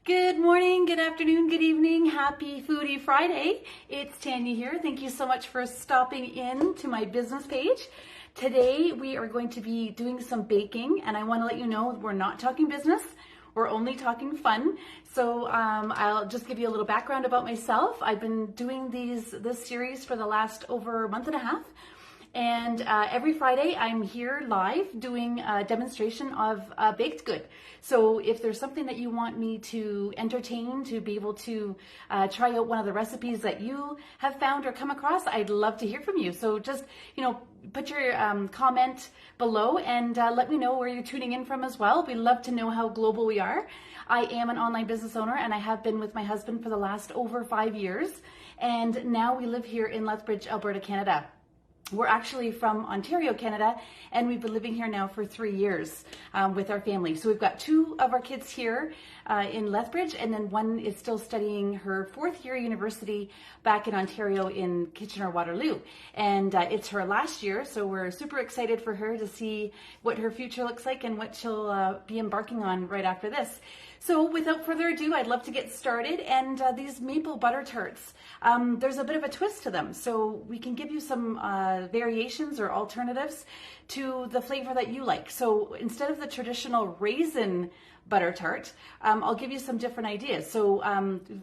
Good morning, good afternoon, good evening. Happy Foodie Friday. It's Tanya here. Thank you so much for stopping in to my business page. Today we are going to be doing some baking, and I want to let you know we're not talking business. We're only talking fun. So I'll just give you a little background about myself. I've been doing this series for the last over a month and a half. And every Friday I'm here live doing a demonstration of a baked good. So if there's something that you want me to entertain, to be able to try out one of the recipes that you have found or come across, I'd love to hear from you. So just, put your comment below and let me know where you're tuning in from as well. We love to know how global we are. I am an online business owner, and I have been with my husband for the last over 5 years. And now we live here in Lethbridge, Alberta, Canada. We're actually from Ontario, Canada, and we've been living here now for 3 years with our family. So we've got 2 of our kids here in Lethbridge, and then one is still studying her 4th year university back in Ontario in Kitchener-Waterloo. And it's her last year, so we're super excited for her to see what her future looks like and what she'll be embarking on right after this. So without further ado, I'd love to get started. And these maple butter tarts, there's a bit of a twist to them. So we can give you some variations or alternatives to the flavor that you like. So instead of the traditional raisin butter tart, I'll give you some different ideas. So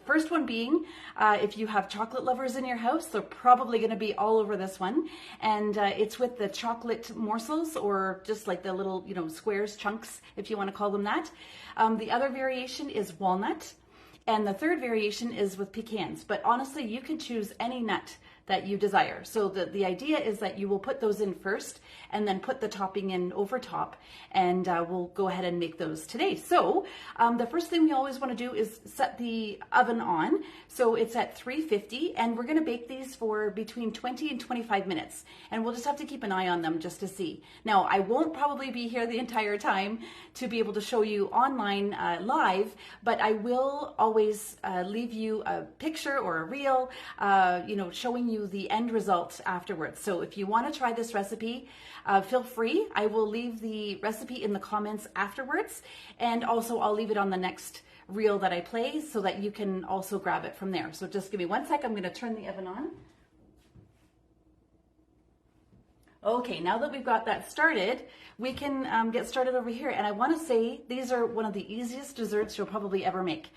first one being, if you have chocolate lovers in your house, they're probably going to be all over this one. And it's with the chocolate morsels, or just like the little, squares, chunks, if you want to call them that. The other variation is walnut. And the third variation is with pecans. But honestly, you can choose any nut that you desire. So the idea is that you will put those in first and then put the topping in over top, and we'll go ahead and make those today. So the first thing we always want to do is set the oven on. So it's at 350, and we're going to bake these for between 20 and 25 minutes. And we'll just have to keep an eye on them just to see. Now, I won't probably be here the entire time to be able to show you online live, but I will always leave you a picture or a reel, showing you the end result afterwards. So if you want to try this recipe, feel free. I will leave the recipe in the comments afterwards, and also I'll leave it on the next reel that I play so that you can also grab it from there. So just give me 1 sec. I'm going to turn the oven on. Okay, now that we've got that started, we can get started over here. And I want to say these are one of the easiest desserts you'll probably ever make.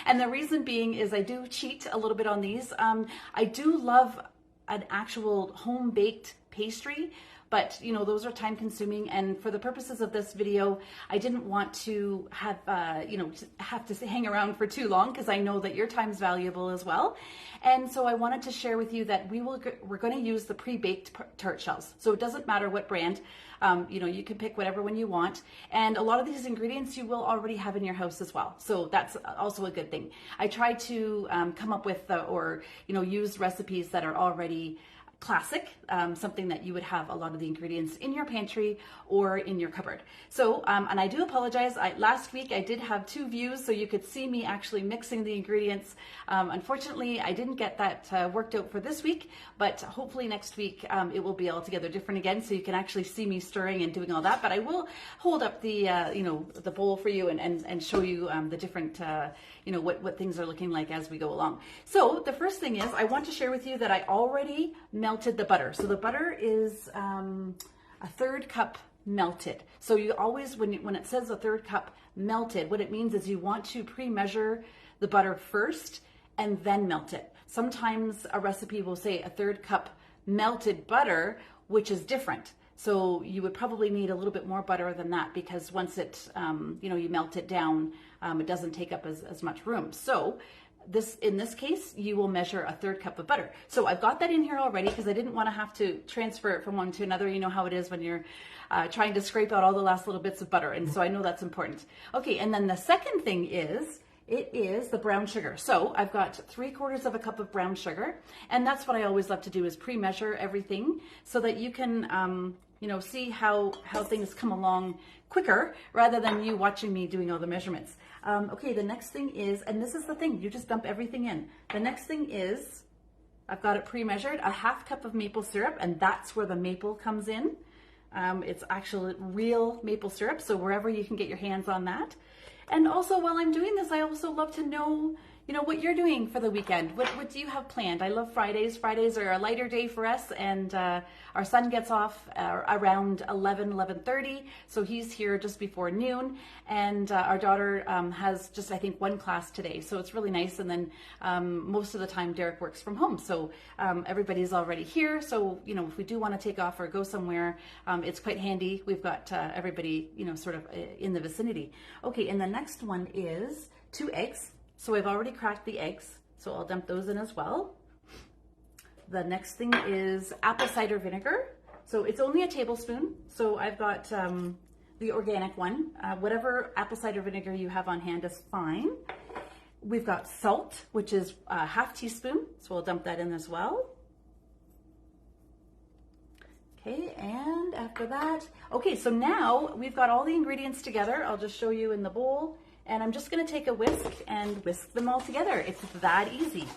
And the reason being is I do cheat a little bit on these. I do love an actual home-baked pastry, but those are time consuming, and for the purposes of this video, I didn't want to have have to hang around for too long, because I know that your time's valuable as well. And so I wanted to share with you that we're going to use the pre-baked tart shells. So it doesn't matter what brand, you can pick whatever one you want. And a lot of these ingredients you will already have in your house as well. So that's also a good thing. I try to come up with use recipes that are already classic, something that you would have a lot of the ingredients in your pantry or in your cupboard. So, and I do apologize. Last week I did have 2 views, so you could see me actually mixing the ingredients. Unfortunately, I didn't get that worked out for this week, but hopefully next week it will be altogether different again, so you can actually see me stirring and doing all that. But I will hold up the the bowl for you and show you the different what things are looking like as we go along. So the first thing is I want to share with you that I already melted the butter. So the butter is a 1/3 cup melted. So you always, when it says a 1/3 cup melted, what it means is you want to pre-measure the butter first and then melt it. Sometimes a recipe will say a 1/3 cup melted butter, which is different. So you would probably need a little bit more butter than that, because once it, you melt it down, it doesn't take up as much room. So in this case, you will measure a 1/3 cup of butter. So I've got that in here already, because I didn't want to have to transfer it from one to another. You know how it is when you're trying to scrape out all the last little bits of butter. And so I know that's important. Okay, and then the second thing is, it is the brown sugar. So I've got 3/4 of a cup of brown sugar. And that's what I always love to do, is pre-measure everything so that you can see how things come along quicker, rather than you watching me doing all the measurements. Okay, the next thing is, and this is the thing, you just dump everything in. The next thing is, I've got it pre-measured, a 1/2 cup of maple syrup, and that's where the maple comes in. It's actually real maple syrup, so wherever you can get your hands on that. And also while I'm doing this, I also love to know, you know, what you're doing for the weekend. What do you have planned? I love Fridays. Fridays are a lighter day for us, and our son gets off around 11:30, so he's here just before noon, and our daughter has just, I think, one class today, so it's really nice. And then most of the time Derek works from home, so everybody's already here, so, you know, if we do want to take off or go somewhere, it's quite handy. We've got everybody, you know, sort of in the vicinity. Okay, and the next one is 2 eggs. So I've already cracked the eggs, so I'll dump those in as well. The next thing is apple cider vinegar. So it's only a tablespoon. So I've got the organic one. Whatever apple cider vinegar you have on hand is fine. We've got salt, which is a half teaspoon. So we'll dump that in as well. Okay, and after that, okay, so now we've got all the ingredients together. I'll just show you in the bowl. And I'm just going to take a whisk and whisk them all together. It's that easy.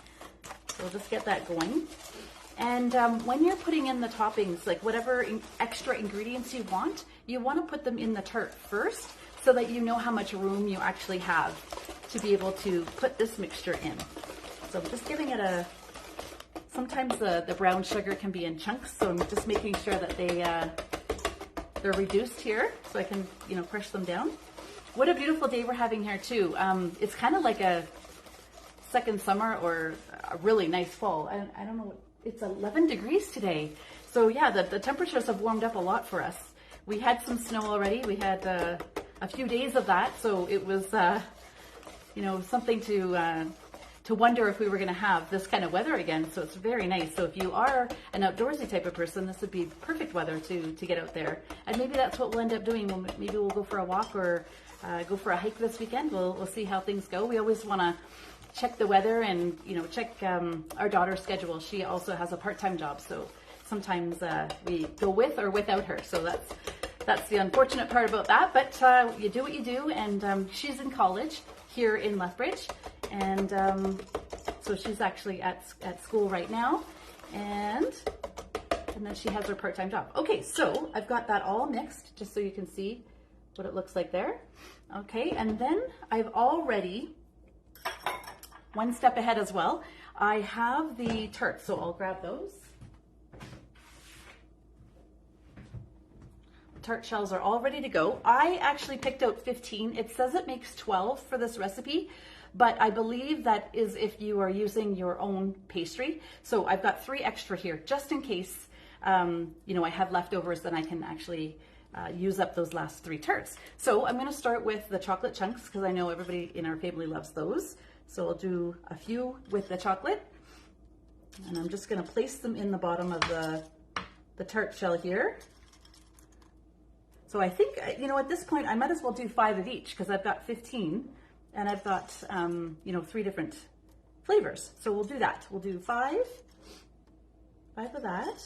So we'll just get that going. And when you're putting in the toppings, like whatever extra ingredients you want to put them in the tart first so that you know how much room you actually have to be able to put this mixture in. So I'm just giving it a, sometimes the brown sugar can be in chunks, so I'm just making sure that they're reduced here so I can, you know, crush them down. What a beautiful day we're having here too. It's kind of like a second summer or a really nice fall. I don't know, it's 11 degrees today. So yeah, the temperatures have warmed up a lot for us. We had some snow already. We had a few days of that. So it was, you know, something to wonder if we were going to have this kind of weather again. So it's very nice. So if you are an outdoorsy type of person, this would be perfect weather to get out there. And maybe that's what we'll end up doing. Maybe we'll go for a walk or go for a hike this weekend. We'll see how things go. We always want to check the weather and, you know, check our daughter's schedule. She also has a part-time job, so sometimes we go with or without her. So that's the unfortunate part about that. But you do what you do, and she's in college here in Lethbridge, and so she's actually at school right now, and then she has her part-time job. Okay, so I've got that all mixed, just so you can see what it looks like there. Okay, and then I've already, one step ahead as well, I have the tarts, so I'll grab those. Tart shells are all ready to go. I actually picked out 15. It says it makes 12 for this recipe, but I believe that is if you are using your own pastry. So I've got 3 extra here, just in case, you know, I have leftovers, then I can actually use up those last 3 tarts. So I'm going to start with the chocolate chunks because I know everybody in our family loves those. So I'll do a few with the chocolate, and I'm just going to place them in the bottom of the tart shell here. So I think, you know, at this point I might as well do 5 of each because I've got 15 and I've got, you know, 3 different flavors. So we'll do that. We'll do 5 of that.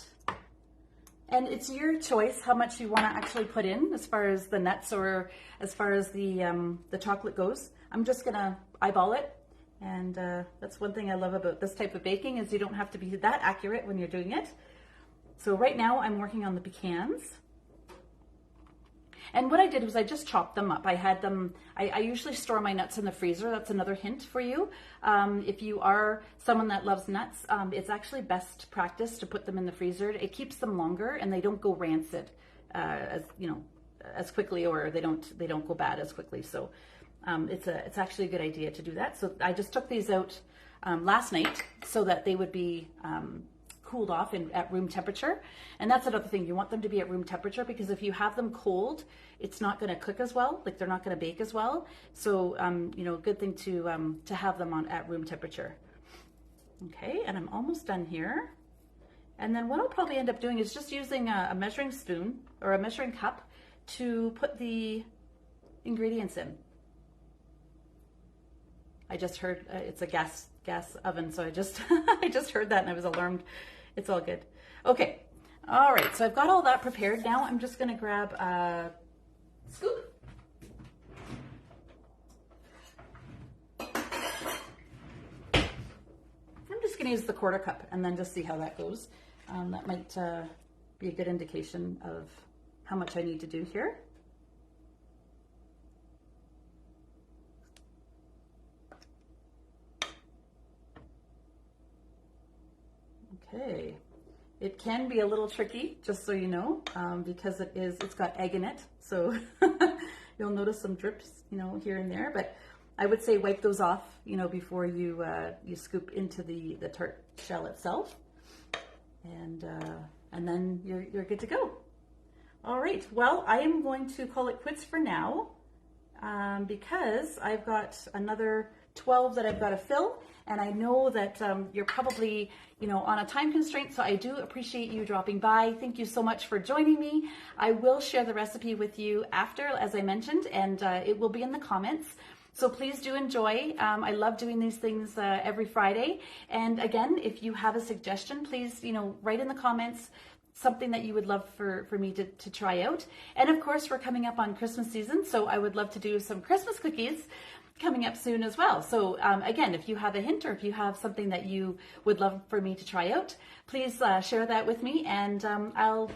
And it's your choice how much you want to actually put in as far as the nuts or as far as the chocolate goes. I'm just going to eyeball it. And that's one thing I love about this type of baking is you don't have to be that accurate when you're doing it. So right now I'm working on the pecans. And what I did was I just chopped them up. I had them, I usually store my nuts in the freezer. That's another hint for you. If you are someone that loves nuts, it's actually best practice to put them in the freezer. It keeps them longer and they don't go rancid as, you know, as quickly, or they don't go bad as quickly. So it's actually a good idea to do that. So I just took these out last night so that they would be cooled off at room temperature. And that's another thing, you want them to be at room temperature because if you have them cold, it's not going to cook as well, like they're not going to bake as well. So you know, good thing to have them at room temperature. Okay, and I'm almost done here. And then what I'll probably end up doing is just using a measuring spoon or a measuring cup to put the ingredients in. I just heard it's a gas oven, so I just I just heard that and I was alarmed. It's all good. Okay, all right, so I've got all that prepared. Now I'm just gonna grab a scoop. I'm just gonna use the 1/4 cup and then just see how that goes. That might be a good indication of how much I need to do here. Okay. It can be a little tricky, just so you know, because it's got egg in it. So you'll notice some drips, here and there, but I would say wipe those off, before you scoop into the tart shell itself. And then you're good to go. All right, well, I am going to call it quits for now, because I've got another 12 that I've got to fill, and I know that you're probably, on a time constraint, so I do appreciate you dropping by. Thank you so much for joining me. I will share the recipe with you after, as I mentioned, and it will be in the comments. So please do enjoy. I love doing these things every Friday. And again, if you have a suggestion, please, write in the comments something that you would love for me to try out. And of course, we're coming up on Christmas season, so I would love to do some Christmas cookies coming up soon as well. So again, if you have a hint or if you have something that you would love for me to try out, please share that with me, and I'll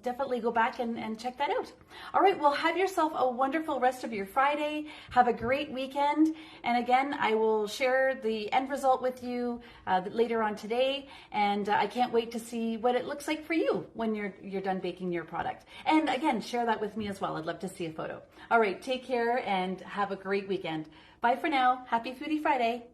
definitely go back and check that out. All right, well, have yourself a wonderful rest of your Friday. Have a great weekend. And again, I will share the end result with you later on today, and I can't wait to see what it looks like for you when you're done baking your product. And again, share that with me as well. I'd love to see a photo. All right, take care and have a great weekend. Bye for now. Happy Foodie Friday.